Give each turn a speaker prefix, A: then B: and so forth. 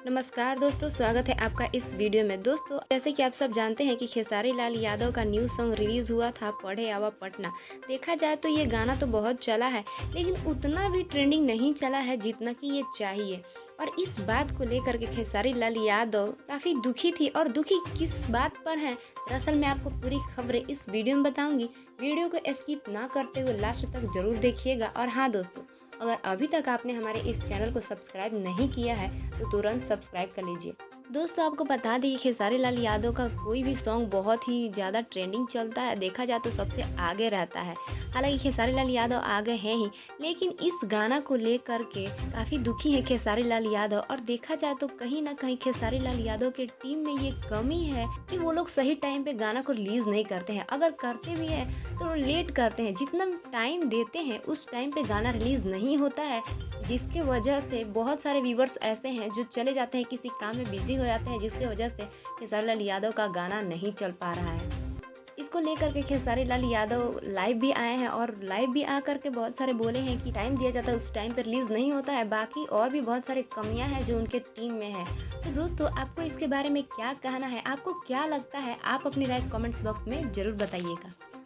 A: नमस्कार दोस्तों, स्वागत है आपका इस वीडियो में। दोस्तों, जैसे कि आप सब जानते हैं कि खेसारी लाल यादव का न्यू सॉन्ग रिलीज़ हुआ था, पढ़े आवा पटना। देखा जाए तो ये गाना तो बहुत चला है, लेकिन उतना भी ट्रेंडिंग नहीं चला है जितना कि ये चाहिए। और इस बात को लेकर के खेसारी लाल यादव काफ़ी दुखी थी, और दुखी किस बात पर हैं दरअसल मैं आपको पूरी खबरें इस वीडियो में बताऊंगी। वीडियो को स्किप ना करते हुए लास्ट तक जरूर देखिएगा। और हाँ दोस्तों, अगर अभी तक आपने हमारे इस चैनल को सब्सक्राइब नहीं किया है तो तुरंत सब्सक्राइब कर लीजिए। दोस्तों, आपको बता दें खेसारी लाल यादव का कोई भी सॉन्ग बहुत ही ज़्यादा ट्रेंडिंग चलता है, देखा जाए तो सबसे आगे रहता है। हालांकि खेसारी लाल यादव आगे हैं ही, लेकिन इस गाना को लेकर के काफ़ी दुखी है खेसारी लाल यादव। और देखा जाए तो कहीं ना कहीं खेसारी लाल यादव के टीम में ये कमी है कि वो लोग सही टाइम पे गाना को रिलीज़ नहीं करते हैं। अगर करते भी हैं तो लेट करते हैं, जितना टाइम देते हैं उस टाइम पे गाना रिलीज़ नहीं होता है, जिसके वजह से बहुत सारे व्यूवर्स ऐसे हैं जो चले जाते हैं, किसी काम में बिजी हो जाते हैं, जिसके वजह से खेसारी लाल यादव का गाना नहीं चल पा रहा है। इसको लेकर के खेसारी लाल यादव लाइव भी आए हैं, और लाइव भी आ करके बहुत सारे बोले हैं कि टाइम दिया जाता है उस टाइम पर रिलीज़ नहीं होता है। बाकी और भी बहुत सारे कमियां हैं जो उनके टीम में है। तो दोस्तों, आपको इसके बारे में क्या कहना है, आपको क्या लगता है, आप अपनी राय कमेंट्स बॉक्स में ज़रूर बताइएगा।